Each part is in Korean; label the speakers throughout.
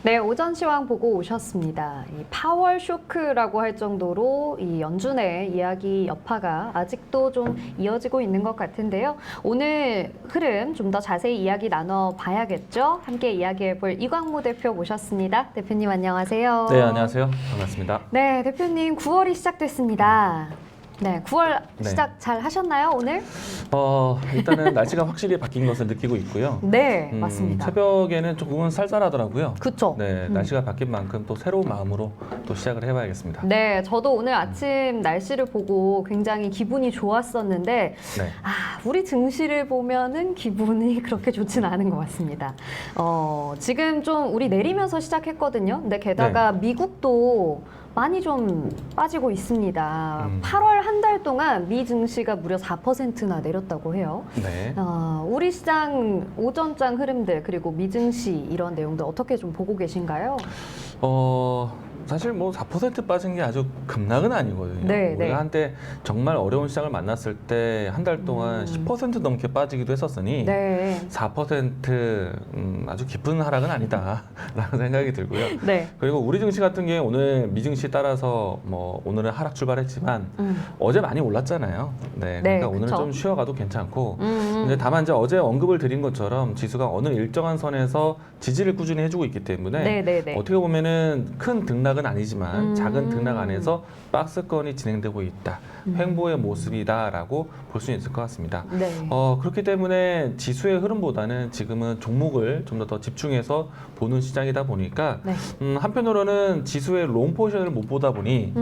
Speaker 1: 네, 오전 시황 보고 오셨습니다. 이 파월 쇼크라고 할 정도로 이 연준의 이야기 여파가 아직도 좀 이어지고 있는 것 같은데요. 오늘 흐름 좀 더 자세히 이야기 나눠봐야겠죠? 함께 이야기해볼 이광무 대표 모셨습니다. 대표님 안녕하세요.
Speaker 2: 네, 안녕하세요. 반갑습니다.
Speaker 1: 네, 대표님 9월이 시작됐습니다. 네, 9월 시작 잘 하셨나요, 오늘?
Speaker 2: 일단은 날씨가 확실히 바뀐 것을 느끼고 있고요.
Speaker 1: 네, 맞습니다.
Speaker 2: 새벽에는 조금은 쌀쌀하더라고요.
Speaker 1: 그쵸?
Speaker 2: 네, 날씨가 바뀐 만큼 또 새로운 마음으로 또 시작을 해봐야겠습니다.
Speaker 1: 네, 저도 오늘 아침 날씨를 보고 굉장히 기분이 좋았었는데
Speaker 2: 네.
Speaker 1: 우리 증시를 보면은 기분이 그렇게 좋지는 않은 것 같습니다. 지금 좀 우리 내리면서 시작했거든요. 근데 게다가 미국도 많이 좀 빠지고 있습니다. 8월 한 달 동안 미 증시가 무려 4%나 내렸다고 해요.
Speaker 2: 네.
Speaker 1: 우리 시장 오전장 흐름들 그리고 미 증시 이런 내용들 어떻게 좀 보고 계신가요?
Speaker 2: 사실 뭐 4% 빠진 게 아주 급락은 아니거든요.
Speaker 1: 네,
Speaker 2: 우리가
Speaker 1: 네.
Speaker 2: 한때 정말 어려운 시장을 만났을 때 한 달 동안 10% 넘게 빠지기도 했었으니
Speaker 1: 네.
Speaker 2: 4% 아주 깊은 하락은 아니다라는 생각이 들고요.
Speaker 1: 네.
Speaker 2: 그리고 우리 증시 같은 경우에 오늘 미증시 따라서 뭐 오늘은 하락 출발했지만 어제 많이 올랐잖아요. 네, 그러니까 오늘은
Speaker 1: 그쵸.
Speaker 2: 좀 쉬어가도 괜찮고. 근데 다만 이제 어제 언급을 드린 것처럼 지수가 어느 일정한 선에서 지지를 꾸준히 해주고 있기 때문에
Speaker 1: 네네네.
Speaker 2: 어떻게 보면은 큰 등락은 아니지만 작은 등락 안에서 박스권이 진행되고 있다. 횡보의 모습이다라고 볼 수 있을 것 같습니다.
Speaker 1: 네.
Speaker 2: 그렇기 때문에 지수의 흐름보다는 지금은 종목을 좀 더 집중해서 보는 시장이다 보니까
Speaker 1: 네.
Speaker 2: 한편으로는 지수의 롱 포지션을 못 보다 보니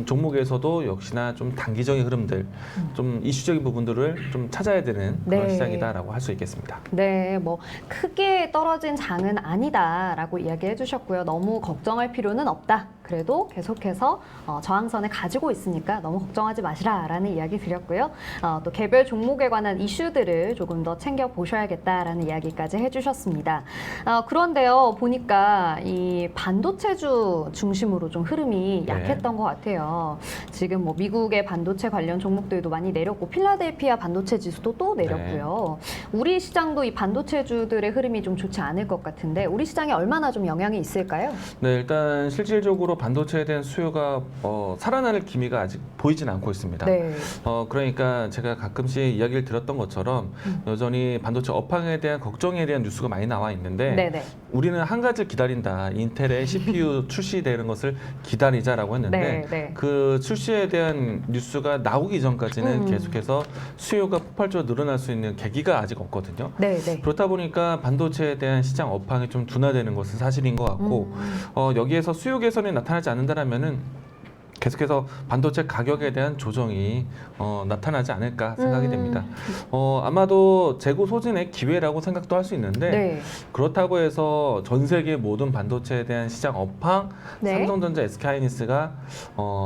Speaker 2: 종목에서도 역시나 좀 단기적인 흐름들, 좀 이슈적인 부분들을 좀 찾아야 되는 그런
Speaker 1: 네.
Speaker 2: 시장이다라고 할 수 있겠습니다.
Speaker 1: 네, 뭐 크게 떨어진 장은 아니다라고 이야기해 주셨고요. 너무 걱정할 필요는 없다. 그래도 계속해서 저항선을 가지고 있으니까 너무 걱정하지 마시라라는 이야기 드렸고요. 또 개별 종목에 관한 이슈들을 조금 더 챙겨 보셔야겠다라는 이야기까지 해주셨습니다. 그런데요, 보니까 이 반도체주 중심으로 좀 흐름이
Speaker 2: 네.
Speaker 1: 약했던 것 같아요. 지금 뭐 미국의 반도체 관련 종목들도 많이 내렸고 필라델피아 반도체 지수도 또 내렸고요. 우리 시장도 이 반도체주들의 흐름이 좀 좋지 않을 것 같은데 우리 시장에 얼마나 좀 영향이 있을까요?
Speaker 2: 네, 일단 실질적으로 반도체에 대한 수요가 살아날 기미가 아직 보이진 않고 있습니다.
Speaker 1: 네.
Speaker 2: 그러니까 제가 가끔씩 이야기를 들었던 것처럼 여전히 반도체 업황에 대한 걱정에 대한 뉴스가 많이 나와 있는데
Speaker 1: 네네.
Speaker 2: 우리는 한 가지를 기다린다. 인텔의 CPU 출시되는 것을 기다리자라고 했는데
Speaker 1: 네.
Speaker 2: 그 출시에 대한 뉴스가 나오기 전까지는 계속해서 수요가 폭발적으로 늘어날 수 있는 계기가 아직 없거든요.
Speaker 1: 네네.
Speaker 2: 그렇다 보니까 반도체에 대한 시장 업황이 좀 둔화되는 것은 사실인 것 같고 여기에서 수요 개선이 나타나지 않는다면은 계속해서 반도체 가격에 대한 조정이 나타나지 않을까 생각이 됩니다. 아마도 재고 소진의 기회라고 생각도 할 수 있는데
Speaker 1: 네.
Speaker 2: 그렇다고 해서 전 세계 모든 반도체에 대한 시장 업황
Speaker 1: 네.
Speaker 2: 삼성전자, SK하이닉스가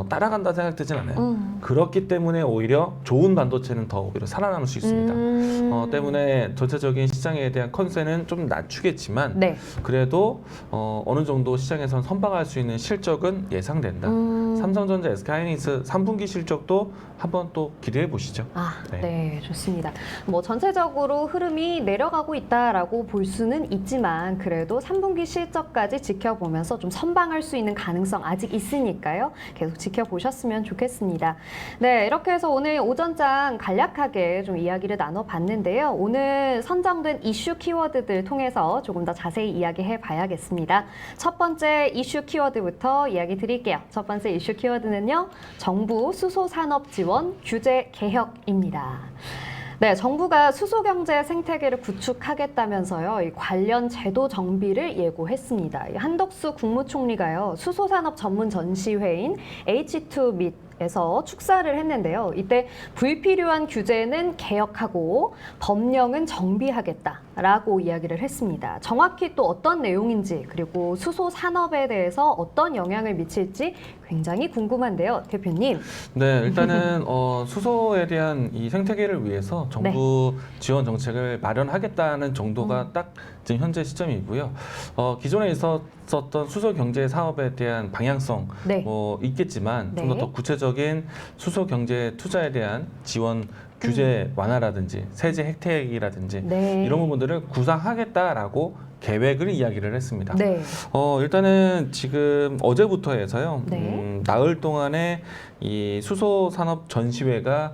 Speaker 2: 따라간다 생각되진 않아요. 그렇기 때문에 오히려 좋은 반도체는 더 오히려 살아남을 수 있습니다. 때문에 전체적인 시장에 대한 컨센은 좀 낮추겠지만
Speaker 1: 네.
Speaker 2: 그래도 어느 정도 시장에선 선방할 수 있는 실적은 예상된다. 삼성전자, SK하이닉스 3분기 실적도 한번 또 기대해 보시죠.
Speaker 1: 네, 좋습니다. 뭐 전체적으로 흐름이 내려가고 있다라고 볼 수는 있지만 그래도 3분기 실적까지 지켜보면서 좀 선방할 수 있는 가능성 아직 있으니까요. 계속 지켜보셨으면 좋겠습니다. 네, 이렇게 해서 오늘 오전장 간략하게 좀 이야기를 나눠봤는데요. 오늘 선정된 이슈 키워드들 통해서 조금 더 자세히 이야기해 봐야겠습니다. 첫 번째 이슈 키워드부터 이야기 드릴게요. 첫 번째 이슈 키워드는요. 정부 수소산업 지원 규제 개혁입니다. 네, 정부가 수소경제 생태계를 구축하겠다면서요. 이 관련 제도 정비를 예고했습니다. 한덕수 국무총리가요. 수소산업 전문 전시회인 H2 에서 축사를 했는데요. 이때 불필요한 규제는 개혁하고 법령은 정비하겠다라고 이야기를 했습니다. 정확히 또 어떤 내용인지 그리고 수소 산업에 대해서 어떤 영향을 미칠지 굉장히 궁금한데요, 대표님.
Speaker 2: 네, 일단은 수소에 대한 이 생태계를 위해서 정부 지원 정책을 마련하겠다는 정도가 딱 지금 현재 시점이고요. 기존에 있었던 수소 경제 사업에 대한 방향성 뭐 있겠지만 좀 더 구체적인 수소 경제 투자에 대한 지원 규제 완화라든지 세제 혜택이라든지 이런 부분들을 구상하겠다라고 계획을 이야기를 했습니다.
Speaker 1: 네.
Speaker 2: 일단은 지금 어제부터 해서요.
Speaker 1: 네.
Speaker 2: 나흘 동안에 이 수소 산업 전시회가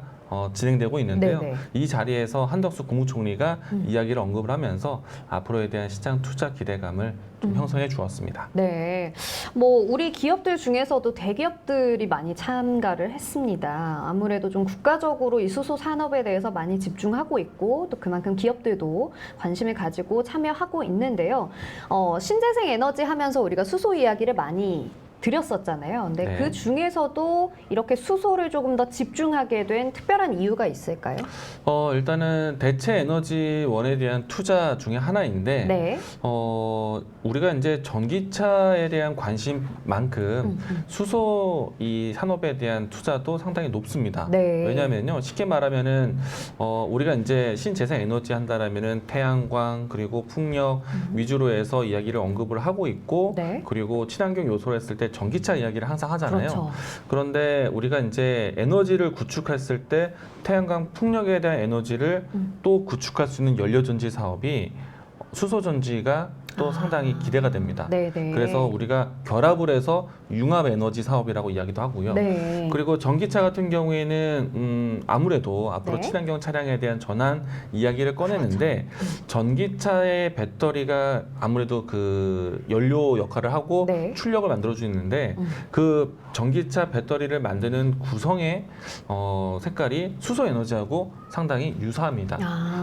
Speaker 2: 진행되고 있는데요.
Speaker 1: 네네.
Speaker 2: 이 자리에서 한덕수 국무총리가 이야기를 언급을 하면서 앞으로에 대한 시장 투자 기대감을 좀 형성해 주었습니다.
Speaker 1: 네. 뭐, 우리 기업들 중에서도 대기업들이 많이 참가를 했습니다. 아무래도 좀 국가적으로 이 수소 산업에 대해서 많이 집중하고 있고, 또 그만큼 기업들도 관심을 가지고 참여하고 있는데요. 신재생 에너지 하면서 우리가 수소 이야기를 많이 드렸었잖아요. 근데
Speaker 2: 네.
Speaker 1: 그 중에서도 이렇게 수소를 조금 더 집중하게 된 특별한 이유가 있을까요?
Speaker 2: 일단은 대체 에너지원에 대한 투자 중에 하나인데,
Speaker 1: 네.
Speaker 2: 우리가 이제 전기차에 대한 관심만큼 수소 이 산업에 대한 투자도 상당히 높습니다.
Speaker 1: 네.
Speaker 2: 왜냐하면요, 쉽게 말하면은 우리가 이제 신재생 에너지 한다라면은 태양광 그리고 풍력 위주로 해서 이야기를 언급을 하고 있고,
Speaker 1: 네.
Speaker 2: 그리고 친환경 요소로 했을 때 전기차 이야기를 항상 하잖아요.
Speaker 1: 그렇죠.
Speaker 2: 그런데 우리가 이제 에너지를 구축했을 때 태양광 풍력에 대한 에너지를 또 구축할 수 있는 연료전지 사업이 수소전지가 또 상당히 기대가 됩니다.
Speaker 1: 네네.
Speaker 2: 그래서 우리가 결합을 해서 융합 에너지 사업이라고 이야기도 하고요.
Speaker 1: 네.
Speaker 2: 그리고 전기차 같은 경우에는 아무래도 앞으로
Speaker 1: 네.
Speaker 2: 친환경 차량에 대한 전환 이야기를 꺼내는데 전기차의 배터리가 아무래도 그 연료 역할을 하고
Speaker 1: 네.
Speaker 2: 출력을 만들어 주는데 그 전기차 배터리를 만드는 구성의 색깔이 수소 에너지하고 상당히 유사합니다.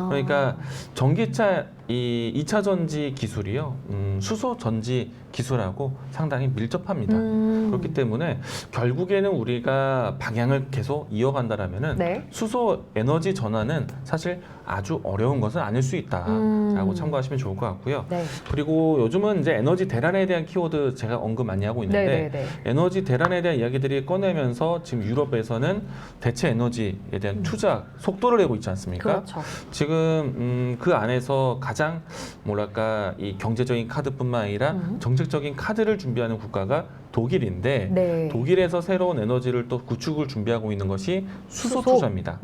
Speaker 2: 그러니까 전기차 이 2차 전지 기술이요, 수소 전지 기술하고 상당히 밀접합니다. 그렇기 때문에 결국에는 우리가 방향을 계속 이어간다라면은
Speaker 1: 네.
Speaker 2: 수소 에너지 전환은 사실 아주 어려운 것은 아닐 수 있다라고 참고하시면 좋을 것 같고요.
Speaker 1: 네.
Speaker 2: 그리고 요즘은 이제 에너지 대란에 대한 키워드 제가 언급 많이 하고 있는데
Speaker 1: 네네네.
Speaker 2: 에너지 대란에 대한 이야기들이 꺼내면서 지금 유럽에서는 대체 에너지에 대한 투자 속도를 내고 있지 않습니까?
Speaker 1: 그렇죠.
Speaker 2: 지금 그 안에서 가장 뭐랄까 이 경제적인 카드뿐만 아니라 정책적인 카드를 준비하는 국가가 독일인데
Speaker 1: 네.
Speaker 2: 독일에서 새로운 에너지를 또 구축을 준비하고 있는 것이 수소
Speaker 1: 수소.
Speaker 2: 투자입니다.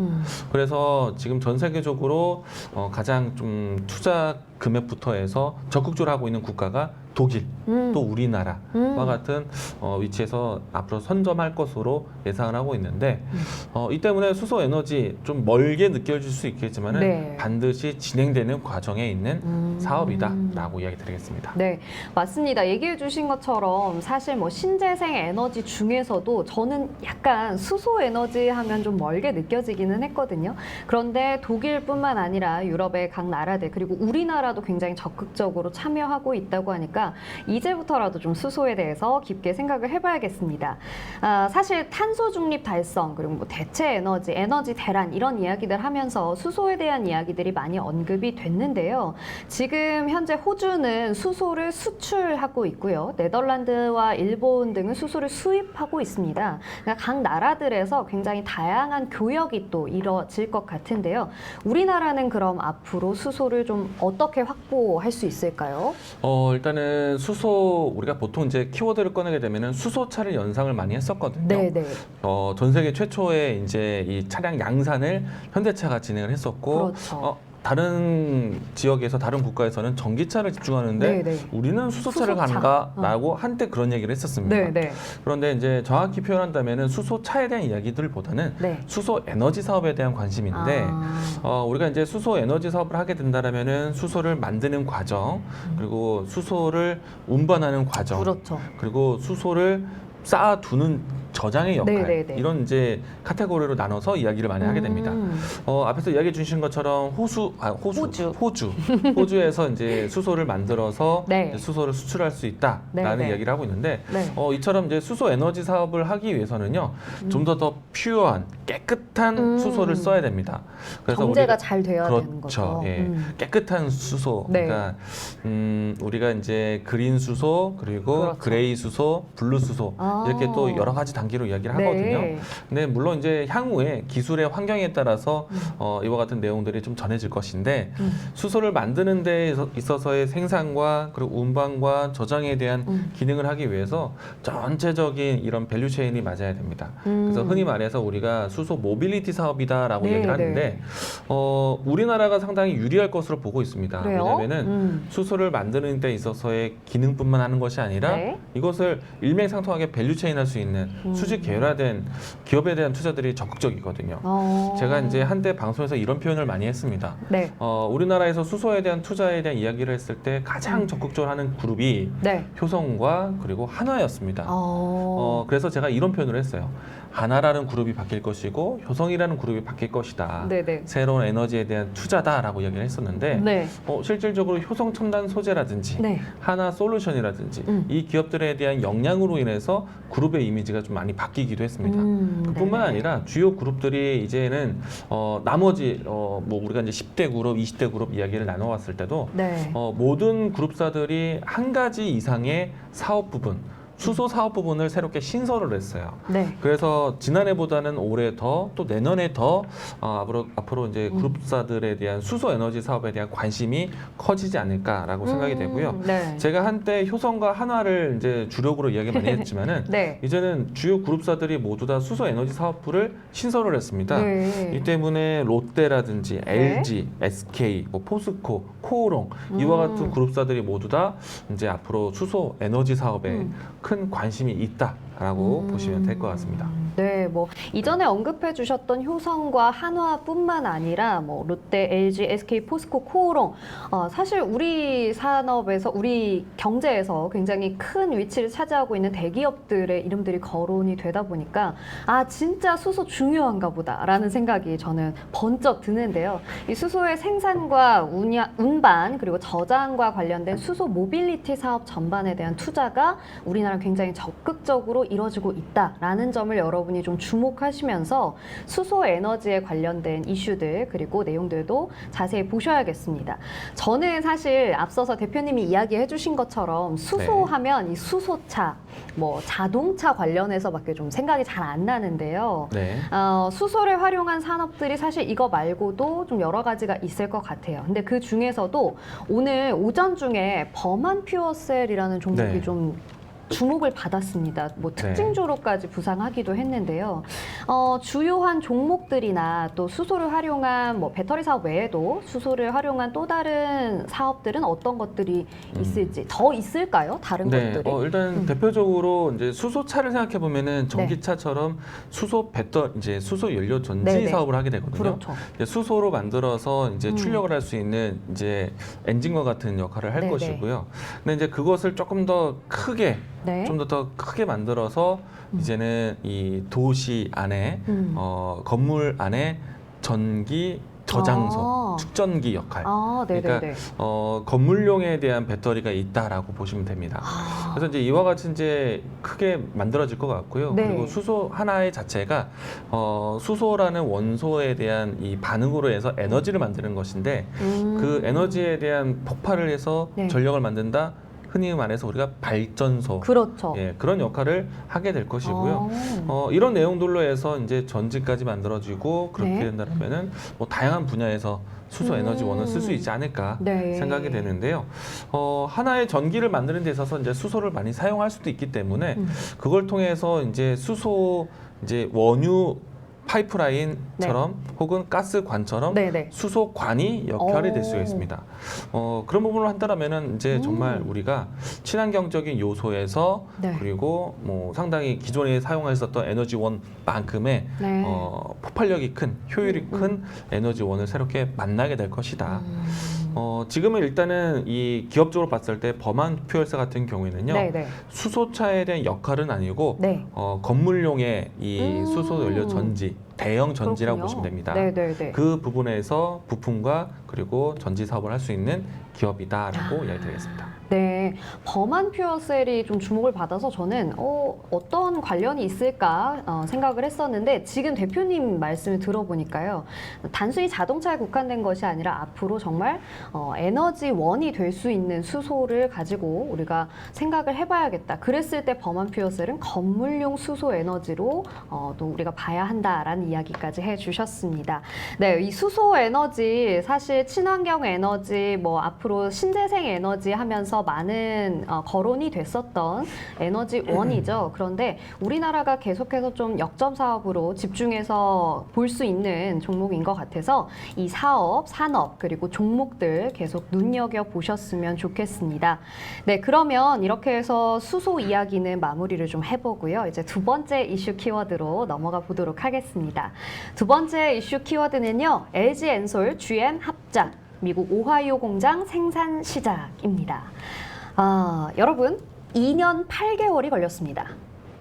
Speaker 2: 그래서 지금 전 세계적으로 가장 좀 투자 금액부터 해서 적극적으로 하고 있는 국가가 독일, 또 우리나라와 같은 위치에서 앞으로 선점할 것으로 예상을 하고 있는데 이 때문에 수소 에너지 좀 멀게 느껴질 수 있겠지만은
Speaker 1: 네.
Speaker 2: 반드시 진행되는 과정에 있는 사업이다라고 이야기 드리겠습니다.
Speaker 1: 네, 맞습니다. 얘기해 주신 것처럼 사실 뭐 신재생 에너지 중에서도 저는 약간 수소 에너지 하면 좀 멀게 느껴지기는 했거든요. 그런데 독일뿐만 아니라 유럽의 각 나라들 그리고 우리나라도 굉장히 적극적으로 참여하고 있다고 하니까 이제부터라도 좀 수소에 대해서 깊게 생각을 해봐야겠습니다. 사실 탄소 중립 달성 그리고 뭐 대체 에너지, 에너지 대란 이런 이야기들 하면서 수소에 대한 이야기들이 많이 언급이 됐는데요. 지금 현재 호주는 수소를 수출하고 있고요. 네덜란드와 일본 등은 수소를 수입하고 있습니다. 그러니까 각 나라들에서 굉장히 다양한 교역이 또 이뤄질 것 같은데요. 우리나라는 그럼 앞으로 수소를 좀 어떻게 확보할 수 있을까요?
Speaker 2: 일단은 수소 우리가 보통 이제 키워드를 꺼내게 되면은 수소차를 연상을 많이 했었거든요.
Speaker 1: 네네.
Speaker 2: 전 세계 최초의 이제 이 차량 양산을 현대차가 진행을 했었고,
Speaker 1: 그렇죠.
Speaker 2: 다른 지역에서 다른 국가에서는 전기차를 집중하는데
Speaker 1: 네네.
Speaker 2: 우리는 수소차를
Speaker 1: 수소차.
Speaker 2: 가는가라고 한때 그런 얘기를 했었습니다.
Speaker 1: 네네.
Speaker 2: 그런데 이제 정확히 표현한다면은 수소차에 대한 이야기들보다는
Speaker 1: 네.
Speaker 2: 수소 에너지 사업에 대한 관심인데 우리가 이제 수소 에너지 사업을 하게 된다라면은 수소를 만드는 과정 그리고 수소를 운반하는 과정
Speaker 1: 그렇죠.
Speaker 2: 그리고 수소를 쌓아두는 저장의 역할
Speaker 1: 네네네.
Speaker 2: 이런 이제 카테고리로 나눠서 이야기를 많이 하게 됩니다. 앞에서 이야기해 주신 것처럼 호주에서 이제 수소를 만들어서
Speaker 1: 네.
Speaker 2: 이제 수소를 수출할 수 있다라는
Speaker 1: 네네.
Speaker 2: 이야기를 하고 있는데
Speaker 1: 네.
Speaker 2: 이처럼 이제 수소 에너지 사업을 하기 위해서는요 좀 더 퓨어한 깨끗한 수소를 써야 됩니다.
Speaker 1: 정제가 잘 되어야 되는
Speaker 2: 그렇죠.
Speaker 1: 거죠.
Speaker 2: 예. 깨끗한 수소.
Speaker 1: 네.
Speaker 2: 그러니까 우리가 이제 그린 수소 그리고
Speaker 1: 그렇죠.
Speaker 2: 그레이 수소, 블루 수소 이렇게 또 여러 가지 단계 단계로 이야기를 하거든요.
Speaker 1: 네.
Speaker 2: 근데 물론 이제 향후에 기술의 환경에 따라서 이와 같은 내용들이 좀 전해질 것인데 수소를 만드는 데 있어서의 생산과 그리고 운반과 저장에 대한 기능을 하기 위해서 전체적인 이런 밸류체인이 맞아야 됩니다. 그래서 흔히 말해서 우리가 수소 모빌리티 사업이다라고
Speaker 1: 네,
Speaker 2: 얘기를 하는데 우리나라가 상당히 유리할 것으로 보고 있습니다.
Speaker 1: 그래요?
Speaker 2: 왜냐하면 수소를 만드는 데 있어서의 기능뿐만 하는 것이 아니라
Speaker 1: 네.
Speaker 2: 이것을 일맥상통하게 밸류체인 할 수 있는 수직 계열화된 기업에 대한 투자들이 적극적이거든요. 제가 이제 한때 방송에서 이런 표현을 많이 했습니다.
Speaker 1: 네.
Speaker 2: 우리나라에서 수소에 대한 투자에 대한 이야기를 했을 때 가장 적극적으로 하는 그룹이
Speaker 1: 네.
Speaker 2: 효성과 그리고 한화였습니다. 그래서 제가 이런 표현을 했어요. 하나라는 그룹이 바뀔 것이고 효성이라는 그룹이 바뀔 것이다.
Speaker 1: 네네.
Speaker 2: 새로운 에너지에 대한 투자다라고 이야기를 했었는데
Speaker 1: 네.
Speaker 2: 실질적으로 효성 첨단 소재라든지
Speaker 1: 네.
Speaker 2: 하나 솔루션이라든지 이 기업들에 대한 역량으로 인해서 그룹의 이미지가 좀 많이 바뀌기도 했습니다. 그뿐만
Speaker 1: 네네.
Speaker 2: 아니라 주요 그룹들이 이제는 나머지 뭐 우리가 이제 10대 그룹, 20대 그룹 이야기를 나눠봤을 때도
Speaker 1: 네.
Speaker 2: 모든 그룹사들이 한 가지 이상의 사업 부분, 수소 사업 부분을 새롭게 신설을 했어요.
Speaker 1: 네.
Speaker 2: 그래서 지난해보다는 올해 더 또 내년에 더 앞으로 이제 그룹사들에 대한 수소 에너지 사업에 대한 관심이 커지지 않을까라고 생각이 되고요.
Speaker 1: 네.
Speaker 2: 제가 한때 효성과 한화를 이제 주력으로 이야기 많이 했지만은
Speaker 1: 네.
Speaker 2: 이제는 주요 그룹사들이 모두 다 수소 에너지 사업부를 신설을 했습니다.
Speaker 1: 네.
Speaker 2: 이 때문에 롯데라든지
Speaker 1: 네.
Speaker 2: LG, SK, 뭐 포스코, 코오롱 이와 같은 그룹사들이 모두 다 이제 앞으로 수소 에너지 사업에 큰 관심이 있다라고 보시면 될 것 같습니다.
Speaker 1: 네, 뭐 이전에 언급해 주셨던 효성과 한화뿐만 아니라 뭐 롯데, LG, SK, 포스코, 코오롱 사실 우리 산업에서 우리 경제에서 굉장히 큰 위치를 차지하고 있는 대기업들의 이름들이 거론이 되다 보니까 진짜 수소 중요한가 보다라는 생각이 저는 번쩍 드는데요. 이 수소의 생산과 운반 그리고 저장과 관련된 수소 모빌리티 사업 전반에 대한 투자가 우리나라 굉장히 적극적으로 이뤄지고 있다라는 점을 여러분이 좀 주목하시면서 수소 에너지에 관련된 이슈들 그리고 내용들도 자세히 보셔야겠습니다. 저는 사실 앞서서 대표님이 이야기해 주신 것처럼 수소하면 이 수소차, 뭐 자동차 관련해서밖에 좀 생각이 잘 안 나는데요.
Speaker 2: 네.
Speaker 1: 수소를 활용한 산업들이 사실 이거 말고도 좀 여러 가지가 있을 것 같아요. 근데 그 중에서도 오늘 오전 중에 범한 퓨어셀이라는 종목이
Speaker 2: 네.
Speaker 1: 좀 주목을 받았습니다. 뭐 특징주로까지 부상하기도 했는데요. 주요한 종목들이나 또 수소를 활용한 뭐 배터리 사업 외에도 수소를 활용한 또 다른 사업들은 어떤 것들이 있을지 더 있을까요? 다른 것들이?
Speaker 2: 일단 대표적으로 이제 수소차를 생각해 보면은 전기차처럼 수소 이제 수소 연료 전지
Speaker 1: 네네.
Speaker 2: 사업을 하게 되거든요.
Speaker 1: 그렇죠.
Speaker 2: 이제 수소로 만들어서 이제 출력을 할 수 있는 이제 엔진과 같은 역할을 할
Speaker 1: 네네.
Speaker 2: 것이고요. 근데 이제 그것을 조금 더 크게
Speaker 1: 네.
Speaker 2: 좀 더 크게 만들어서 이제는 이 도시 안에 건물 안에 전기 저장소, 축전기 역할.
Speaker 1: 네네네.
Speaker 2: 그러니까 건물용에 대한 배터리가 있다라고 보시면 됩니다. 그래서 이제 이와 같이 이제 크게 만들어질 것 같고요.
Speaker 1: 네.
Speaker 2: 그리고 수소 하나의 자체가 수소라는 원소에 대한 이 반응으로 해서 에너지를 만드는 것인데 그 에너지에 대한 폭발을 해서
Speaker 1: 네.
Speaker 2: 전력을 만든다. 흔히 말해서 우리가 발전소,
Speaker 1: 그렇죠.
Speaker 2: 그런 역할을 하게 될 것이고요. 이런 내용들로 해서 이제 전지까지 만들어지고 그렇게
Speaker 1: 네.
Speaker 2: 된다면은 뭐 다양한 분야에서 수소 에너지원을 쓸 수 있지 않을까
Speaker 1: 네.
Speaker 2: 생각이 되는데요. 하나의 전기를 만드는 데 있어서 이제 수소를 많이 사용할 수도 있기 때문에 그걸 통해서 이제 수소 이제 원유 파이프라인처럼 혹은 가스관처럼
Speaker 1: 네네.
Speaker 2: 수소관이 역할이 될 수가 있습니다. 그런 부분을 한다면은 이제 정말 우리가 친환경적인 요소에서
Speaker 1: 네.
Speaker 2: 그리고 뭐 상당히 기존에 사용했었던 에너지원만큼의
Speaker 1: 네.
Speaker 2: 폭발력이 큰, 효율이 큰 에너지원을 새롭게 만나게 될 것이다. 지금은 일단은 이 기업적으로 봤을 때 범한 퓨얼스 같은 경우에는요.
Speaker 1: 네네.
Speaker 2: 수소차에 대한 역할은 아니고
Speaker 1: 네.
Speaker 2: 건물용의 이 수소 연료 전지, 대형 전지라고
Speaker 1: 그렇군요.
Speaker 2: 보시면 됩니다.
Speaker 1: 네네네.
Speaker 2: 그 부분에서 부품과 그리고 전지 사업을 할 수 있는 기업이다라고 이야기드리겠습니다.
Speaker 1: 네, 범한 퓨어셀이 좀 주목을 받아서 저는 어떤 관련이 있을까 생각을 했었는데 지금 대표님 말씀을 들어보니까요. 단순히 자동차에 국한된 것이 아니라 앞으로 정말 에너지원이 될 수 있는 수소를 가지고 우리가 생각을 해봐야겠다. 그랬을 때 범한 퓨어셀은 건물용 수소 에너지로 또 우리가 봐야 한다라는 이야기까지 해주셨습니다. 네, 이 수소 에너지 사실 친환경 에너지 뭐 앞으로 신재생 에너지 하면서 많은 거론이 됐었던 에너지원이죠. 그런데 우리나라가 계속해서 좀 역점 사업으로 집중해서 볼 수 있는 종목인 것 같아서 이 사업, 산업 그리고 종목들 계속 눈여겨 보셨으면 좋겠습니다. 네, 그러면 이렇게 해서 수소 이야기는 마무리를 좀 해보고요. 이제 두 번째 이슈 키워드로 넘어가 보도록 하겠습니다. 두 번째 이슈 키워드는요. LG 엔솔 GM 합작. 미국 오하이오 공장 생산 시작입니다. 여러분, 2년 8개월이 걸렸습니다.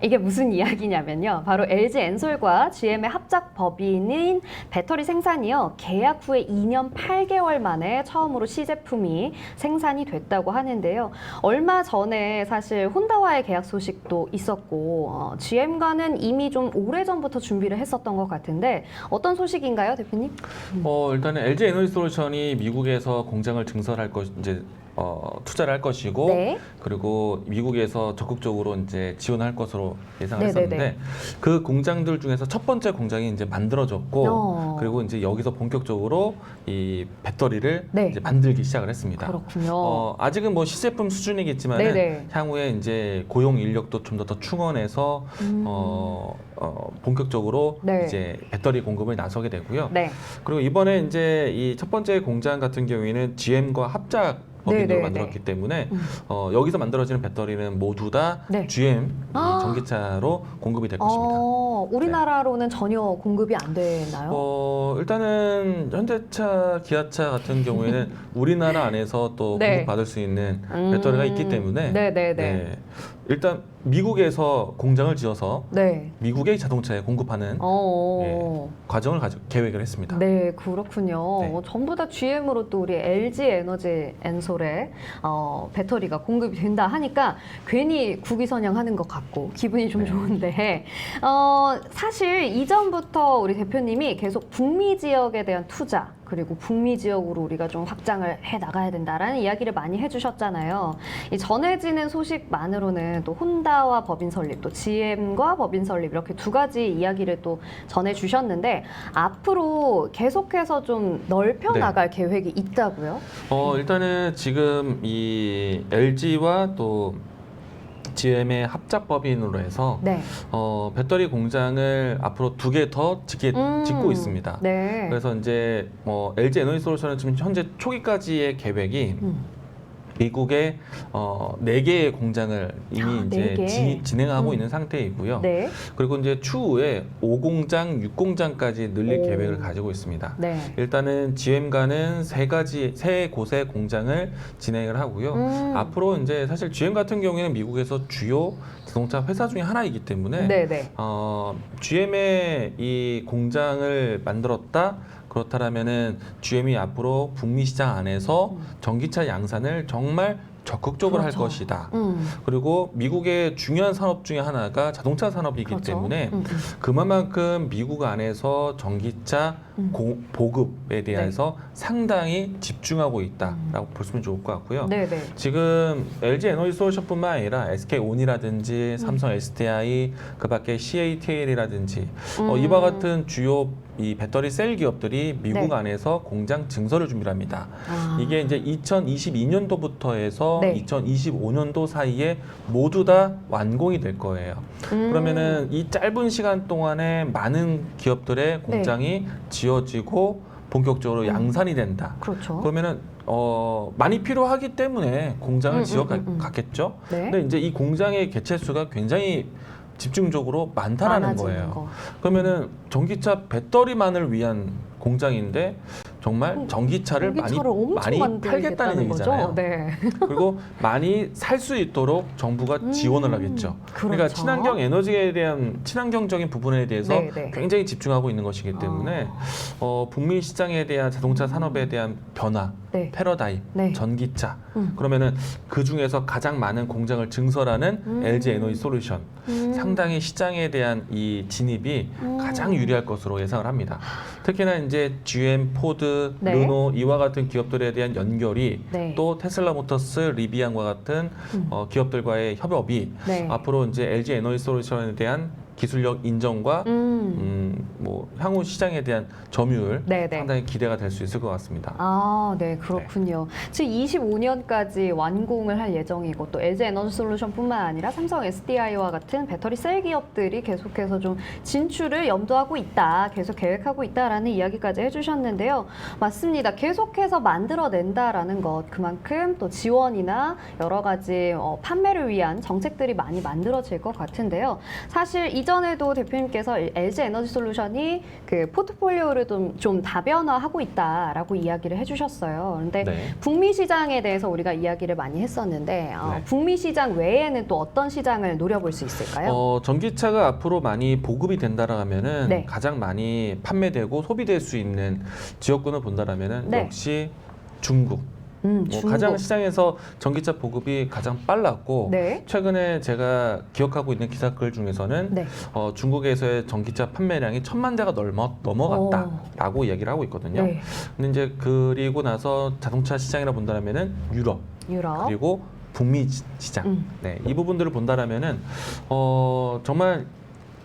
Speaker 1: 이게 무슨 이야기냐면요. 바로 LG 엔솔과 GM의 합작 법인인 배터리 생산이요. 계약 후에 2년 8개월 만에 처음으로 시제품이 생산이 됐다고 하는데요. 얼마 전에 사실 혼다와의 계약 소식도 있었고 GM과는 이미 좀 오래전부터 준비를 했었던 것 같은데 어떤 소식인가요, 대표님?
Speaker 2: 일단은 LG 에너지솔루션이 미국에서 공장을 증설할 것 이제 투자를 할 것이고
Speaker 1: 네.
Speaker 2: 그리고 미국에서 적극적으로 이제 지원할 것으로 예상을
Speaker 1: 네네네.
Speaker 2: 했었는데 그 공장들 중에서 첫 번째 공장이 이제 만들어졌고 그리고 이제 여기서 본격적으로 이 배터리를
Speaker 1: 네.
Speaker 2: 이제 만들기 시작을 했습니다.
Speaker 1: 그렇군요.
Speaker 2: 아직은 뭐 시제품 수준이겠지만
Speaker 1: 네네.
Speaker 2: 향후에 이제 고용 인력도 좀 더 충원해서 본격적으로
Speaker 1: 네.
Speaker 2: 이제 배터리 공급을 나서게 되고요.
Speaker 1: 네.
Speaker 2: 그리고 이번에 이제 이 첫 번째 공장 같은 경우에는 GM과 합작 법인으로
Speaker 1: 네네네.
Speaker 2: 만들었기 때문에 여기서 만들어지는 배터리는 모두 다
Speaker 1: 네.
Speaker 2: GM 이 전기차로 공급이 될 것입니다.
Speaker 1: 우리나라로는 전혀 공급이 안 되나요?
Speaker 2: 일단은 현대차, 기아차 같은 경우에는 우리나라 안에서 또
Speaker 1: 네.
Speaker 2: 공급받을 수 있는 배터리가 있기 때문에
Speaker 1: 네네네.
Speaker 2: 네. 일단 미국에서 공장을 지어서
Speaker 1: 네.
Speaker 2: 미국의 자동차에 공급하는 과정을 계획을 했습니다.
Speaker 1: 네, 그렇군요.
Speaker 2: 네.
Speaker 1: 전부 다 GM으로 또 우리 LG 에너지 엔솔에 배터리가 공급이 된다 하니까 괜히 국위선양하는 것 같고 기분이 좀
Speaker 2: 네.
Speaker 1: 좋은데 사실 이전부터 우리 대표님이 계속 북미 지역에 대한 투자 그리고 북미 지역으로 우리가 좀 확장을 해 나가야 된다라는 이야기를 많이 해주셨잖아요. 이 전해지는 소식만으로는 또 혼다와 법인 설립, 또 GM과 법인 설립 이렇게 두 가지 이야기를 또 전해주셨는데 앞으로 계속해서 좀 넓혀
Speaker 2: 네.
Speaker 1: 나갈 계획이 있다고요?
Speaker 2: 일단은 지금 이 LG와 또 GM의 합작 법인으로 해서
Speaker 1: 네.
Speaker 2: 배터리 공장을 앞으로 2개 더 짓고 있습니다.
Speaker 1: 네.
Speaker 2: 그래서 이제 LG 에너지솔루션은 지금 현재 초기까지의 계획이 미국에 4개의 공장을 이미 이제
Speaker 1: 4개.
Speaker 2: 진행하고 있는 상태이고요.
Speaker 1: 네.
Speaker 2: 그리고 이제 추후에 5공장, 6공장까지 늘릴
Speaker 1: 오.
Speaker 2: 계획을 가지고 있습니다.
Speaker 1: 네.
Speaker 2: 일단은 GM과는 세 곳의 공장을 진행을 하고요. 앞으로 이제 사실 GM 같은 경우에는 미국에서 주요 자동차 회사 중에 하나이기 때문에
Speaker 1: 네네.
Speaker 2: GM의 이 공장을 만들었다. 그렇다면은 GM이 앞으로 북미 시장 안에서 전기차 양산을 정말 적극적으로
Speaker 1: 그렇죠.
Speaker 2: 할 것이다. 그리고 미국의 중요한 산업 중에 하나가 자동차 산업이기
Speaker 1: 그렇죠.
Speaker 2: 때문에 그만큼 미국 안에서 전기차 보급에 대해서 상당히 집중하고 있다라고 보시면 좋을 것 같고요.
Speaker 1: 네네.
Speaker 2: 지금 LG 에너지솔루션뿐만 아니라 SK온이라든지 삼성 SDI, 그밖에 CATL이라든지 이와 같은 주요 이 배터리 셀 기업들이 미국
Speaker 1: 네.
Speaker 2: 안에서 공장 증설을 준비합니다. 이게 이제 2022년도부터 해서
Speaker 1: 네.
Speaker 2: 2025년도 사이에 모두 다 완공이 될 거예요. 그러면은 이 짧은 시간 동안에 많은 기업들의 공장이 지어지고 본격적으로 양산이 된다.
Speaker 1: 그렇죠.
Speaker 2: 그러면은 많이 필요하기 때문에 공장을 지어 갔겠죠.
Speaker 1: 네.
Speaker 2: 근데 이제 이 공장의 개체 수가 굉장히 집중적으로 많다라는
Speaker 1: 많아지는
Speaker 2: 거예요.
Speaker 1: 거.
Speaker 2: 그러면은 전기차 배터리만을 위한 공장인데 정말 전기차를
Speaker 1: 전기차를 엄청
Speaker 2: 많이 팔겠다는
Speaker 1: 만들겠다는
Speaker 2: 얘기잖아요.
Speaker 1: 거죠. 네.
Speaker 2: 그리고 많이 살 수 있도록 정부가 지원을 하겠죠. 그러니까
Speaker 1: 그렇죠.
Speaker 2: 친환경 에너지에 대한 친환경적인 부분에 대해서
Speaker 1: 네, 네.
Speaker 2: 굉장히 집중하고 있는 것이기 때문에 북미 시장에 대한 자동차 산업에 대한 변화,
Speaker 1: 네.
Speaker 2: 패러다임,
Speaker 1: 네.
Speaker 2: 전기차. 그러면은 그 중에서 가장 많은 공장을 증설하는 LG 에너지 솔루션. 상당히 시장에 대한 이 진입이 가장 유리할 것으로 예상을 합니다. 특히나 이제 GM, 포드,
Speaker 1: 네.
Speaker 2: 르노 이와 같은 기업들에 대한 연결이
Speaker 1: 네.
Speaker 2: 또 테슬라 모터스, 리비안과 같은 기업들과의 협업이
Speaker 1: 네.
Speaker 2: 앞으로 이제 LG 에너지 솔루션에 대한 기술력 인정과 뭐 향후 시장에 대한 점유율
Speaker 1: 네, 네.
Speaker 2: 상당히 기대가 될 수 있을 것 같습니다.
Speaker 1: 아, 네, 그렇군요. 지금 25년까지 완공을 할 예정이고 또 LG 에너지 솔루션뿐만 아니라 삼성 SDI와 같은 배터리 셀 기업들이 계속해서 좀 진출을 염두하고 있다, 계속 계획하고 있다라는 이야기까지 해주셨는데요. 맞습니다. 계속해서 만들어낸다라는 것, 그만큼 또 지원이나 여러 가지 판매를 위한 정책들이 많이 만들어질 것 같은데요. 사실 이전에도 대표님께서 LG 에너지 솔루션이 그 포트폴리오를 좀 다변화하고 있다라고 이야기를 해주셨어요. 그런데
Speaker 2: 네.
Speaker 1: 북미 시장에 대해서 우리가 이야기를 많이 했었는데
Speaker 2: 네.
Speaker 1: 북미 시장 외에는 또 어떤 시장을 노려볼 수 있을까요?
Speaker 2: 전기차가 앞으로 많이 보급이 된다라면은
Speaker 1: 네.
Speaker 2: 가장 많이 판매되고 소비될 수 있는 지역군을 본다라면은
Speaker 1: 네.
Speaker 2: 역시 중국.
Speaker 1: 중국.
Speaker 2: 가장 시장에서 전기차 보급이 가장 빨랐고
Speaker 1: 네.
Speaker 2: 최근에 제가 기억하고 있는 기사글 중에서는
Speaker 1: 네.
Speaker 2: 중국에서의 전기차 판매량이 1,000만 대가 넘어갔다라고 이야기를 하고 있거든요.
Speaker 1: 네.
Speaker 2: 근데 이제 그리고 나서 자동차 시장이라 본다면은 유럽
Speaker 1: 유럽.
Speaker 2: 그리고 북미 시장 네, 이 부분들을 본다라면은 정말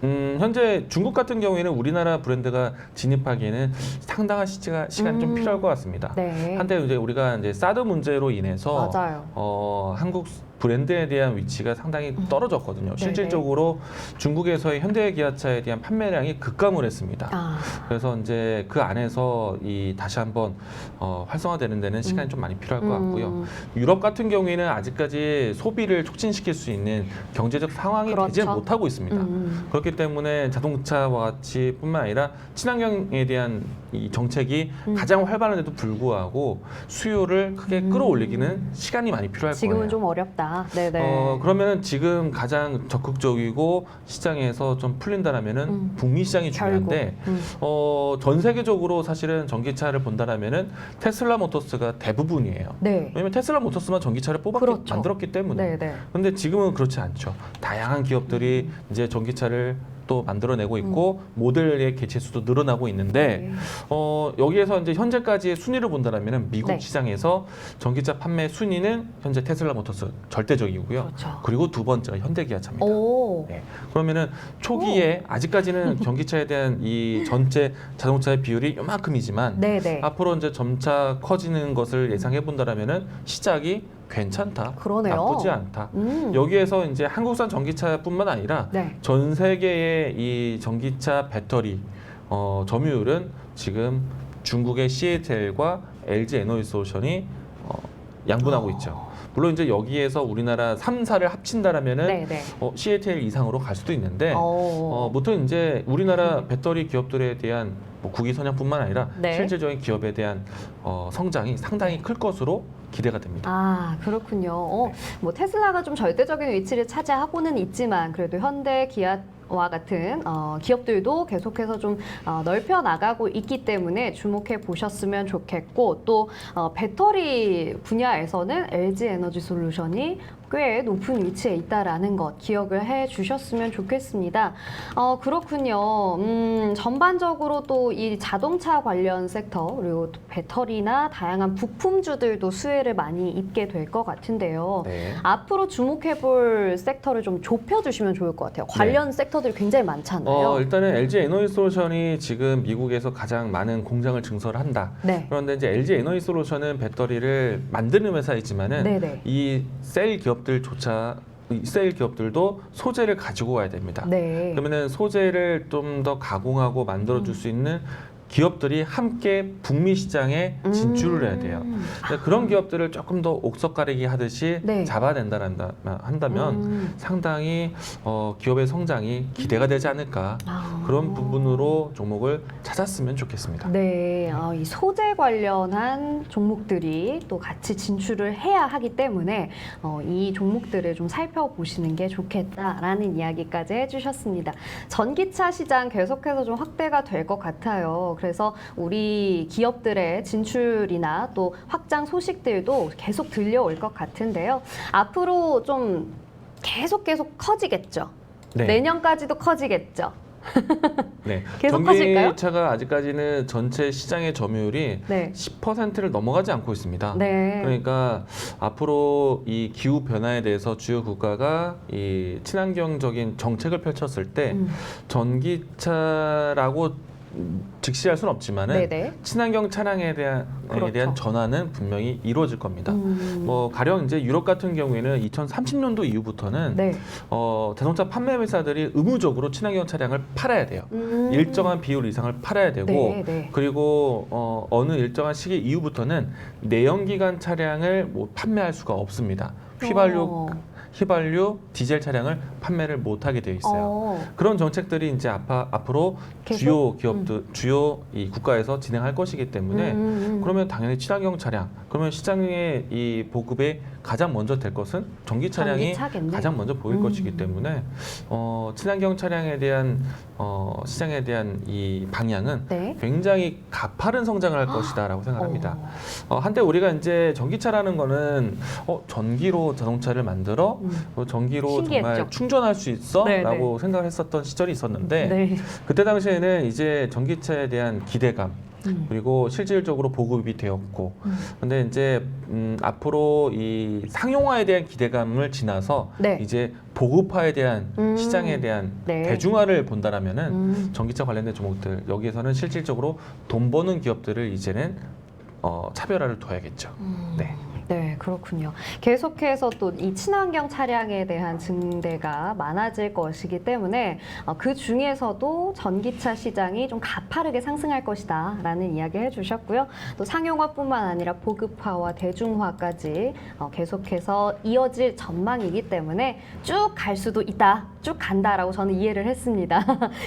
Speaker 2: 현재 중국 같은 경우에는 우리나라 브랜드가 진입하기에는 상당한 시간이 좀 필요할 것 같습니다.
Speaker 1: 네.
Speaker 2: 한때 이제 우리가 이제 사드 문제로 인해서
Speaker 1: 맞아요.
Speaker 2: 한국 브랜드에 대한 위치가 상당히 떨어졌거든요. 실질적으로 중국에서의 현대기아차에 대한 판매량이 급감을 했습니다. 그래서 이제 그 안에서 다시 한번 활성화되는 데는 시간이 좀 많이 필요할 것 같고요. 유럽 같은 경우에는 아직까지 소비를 촉진시킬 수 있는 경제적 상황이
Speaker 1: 그렇죠.
Speaker 2: 되지 못하고 있습니다. 그렇기 때문에 자동차와 같이 뿐만 아니라 친환경에 대한 이 정책이 가장 활발한데도 불구하고 수요를 크게 끌어올리기는 시간이 많이 필요할
Speaker 1: 지금은
Speaker 2: 거예요.
Speaker 1: 좀 어렵다. 네네.
Speaker 2: 그러면은 지금 가장 적극적이고 시장에서 좀 풀린다라면은 북미 시장이 중요한데 전 세계적으로 사실은 전기차를 본다라면은 테슬라 모터스가 대부분이에요.
Speaker 1: 네.
Speaker 2: 왜냐면 테슬라 모터스만 전기차를
Speaker 1: 그렇죠.
Speaker 2: 만들었기 때문에.
Speaker 1: 네네.
Speaker 2: 근데 지금은 그렇지 않죠. 다양한 기업들이 이제 전기차를 또 만들어내고 있고 모델의 개체수도 늘어나고 있는데 여기에서 이제 현재까지의 순위를 본다면은 미국
Speaker 1: 네.
Speaker 2: 시장에서 전기차 판매 순위는 현재 테슬라 모터스 절대적이고요.
Speaker 1: 그렇죠.
Speaker 2: 그리고 두 번째가 현대기아차입니다.
Speaker 1: 오.
Speaker 2: 네. 그러면은 초기에 아직까지는 전기차에 대한 이 전체 자동차의 비율이 요만큼이지만
Speaker 1: 네네.
Speaker 2: 앞으로 이제 점차 커지는 것을 예상해 본다면은 시작이 괜찮다,
Speaker 1: 그러네요.
Speaker 2: 나쁘지 않다. 여기에서 이제 한국산 전기차뿐만 아니라
Speaker 1: 네.
Speaker 2: 전 세계의 이 전기차 배터리 점유율은 지금 중국의 CATL과 LG 에너지 솔루션이 양분하고 있죠. 물론 이제 여기에서 우리나라 3사를 합친다라면은
Speaker 1: 네네.
Speaker 2: CATL 이상으로 갈 수도 있는데 보통 이제 우리나라 배터리 기업들에 대한 국위 선양뿐만 아니라
Speaker 1: 네.
Speaker 2: 실질적인 기업에 대한 성장이 상당히 클 것으로 기대가 됩니다.
Speaker 1: 아, 그렇군요. 뭐 테슬라가 좀 절대적인 위치를 차지하고는 있지만 그래도 현대, 기아와 같은 기업들도 계속해서 좀 넓혀 나가고 있기 때문에 주목해 보셨으면 좋겠고 또 배터리 분야에서는 LG 에너지 솔루션이 꽤 높은 위치에 있다라는 것 기억을 해 주셨으면 좋겠습니다. 그렇군요. 전반적으로 또 이 자동차 관련 섹터 그리고 또 배터리나 다양한 부품주들도 수혜를 많이 입게 될 것 같은데요.
Speaker 2: 네.
Speaker 1: 앞으로 주목해 볼 섹터를 좀 좁혀주시면 좋을 것 같아요. 관련 섹터들이 굉장히 많잖아요.
Speaker 2: 일단은 LG 에너지 솔루션이 지금 미국에서 가장 많은 공장을 증설한다.
Speaker 1: 네.
Speaker 2: 그런데 이제 LG 에너지 솔루션은 배터리를 만드는 회사이지만은
Speaker 1: 네네.
Speaker 2: 이 셀 기업들도 소재를 가지고 와야 됩니다.
Speaker 1: 네.
Speaker 2: 그러면은 소재를 좀 더 가공하고 만들어줄 수 있는 기업들이 함께 북미 시장에 진출을 해야 돼요. 근데 그런 기업들을 조금 더 옥석 가리기 하듯이
Speaker 1: 네.
Speaker 2: 한다면 상당히 기업의 성장이 기대가 되지 않을까 그런 부분으로 종목을 찾았으면 좋겠습니다.
Speaker 1: 네, 이 소재 관련한 종목들이 또 같이 진출을 해야 하기 때문에 이 종목들을 좀 살펴보시는 게 좋겠다라는 이야기까지 해주셨습니다. 전기차 시장 계속해서 좀 확대가 될 것 같아요. 그래서 우리 기업들의 진출이나 또 확장 소식들도 계속 들려올 것 같은데요. 앞으로 좀 계속 커지겠죠.
Speaker 2: 네.
Speaker 1: 내년까지도 커지겠죠.
Speaker 2: 네.
Speaker 1: 계속 커질까요?
Speaker 2: 전기차가 아직까지는 전체 시장의 점유율이
Speaker 1: 네.
Speaker 2: 10%를 넘어가지 않고 있습니다.
Speaker 1: 네.
Speaker 2: 그러니까 앞으로 이 기후 변화에 대해서 주요 국가가 이 친환경적인 정책을 펼쳤을 때 전기차라고 직시할 수는 없지만은
Speaker 1: 네네.
Speaker 2: 친환경 차량에 대한
Speaker 1: 그렇죠.
Speaker 2: 전환은 분명히 이루어질 겁니다. 뭐 가령 이제 유럽 같은 경우에는 2030년도 이후부터는
Speaker 1: 네.
Speaker 2: 자동차 판매 회사들이 의무적으로 친환경 차량을 팔아야 돼요. 일정한 비율 이상을 팔아야 되고
Speaker 1: 네, 네.
Speaker 2: 그리고 어느 일정한 시기 이후부터는 내연기관 차량을 뭐 판매할 수가 없습니다. 휘발유, 디젤 차량을 판매를 못하게 되어 있어요. 그런 정책들이 이제 앞으로
Speaker 1: 계속?
Speaker 2: 주요 기업들, 주요 이 국가에서 진행할 것이기 때문에 그러면 당연히 친환경 차량, 그러면 시장의 이 보급에 가장 먼저 될 것은 전기 차량이
Speaker 1: 전기차겠네.
Speaker 2: 가장 먼저 보일 것이기 때문에 친환경 차량에 대한 시장에 대한 이 방향은
Speaker 1: 네.
Speaker 2: 굉장히 가파른 성장을 할 것이다라고 생각합니다. 한때 우리가 이제 전기차라는 거는 전기로 자동차를 만들어 전기로
Speaker 1: 신기했죠.
Speaker 2: 정말 충전할 수 있어?
Speaker 1: 네,
Speaker 2: 라고 생각을 했었던 시절이 있었는데
Speaker 1: 네.
Speaker 2: 그때 당시에는 이제 전기차에 대한 기대감 그리고 실질적으로 보급이 되었고 근데 이제 앞으로 이 상용화에 대한 기대감을 지나서
Speaker 1: 네.
Speaker 2: 이제 보급화에 대한 시장에 대한
Speaker 1: 네.
Speaker 2: 대중화를 본다라면은 전기차 관련된 종목들 여기에서는 실질적으로 돈 버는 기업들을 이제는 차별화를 둬야겠죠. 네.
Speaker 1: 네, 그렇군요. 계속해서 또 이 친환경 차량에 대한 증대가 많아질 것이기 때문에 그 중에서도 전기차 시장이 좀 가파르게 상승할 것이다 라는 이야기 해주셨고요. 또 상용화뿐만 아니라 보급화와 대중화까지 계속해서 이어질 전망이기 때문에 쭉 갈 수도 있다, 쭉 간다라고 저는 이해를 했습니다.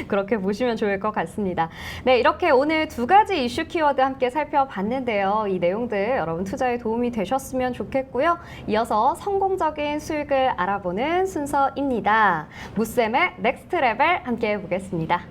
Speaker 1: 그렇게 보시면 좋을 것 같습니다. 네, 이렇게 오늘 두 가지 이슈 키워드 함께 살펴봤는데요. 이 내용들 여러분 투자에 도움이 되셨으면 좋겠고요. 이어서 성공적인 수익을 알아보는 순서입니다. 무쌤의 넥스트 레벨 함께 해보겠습니다.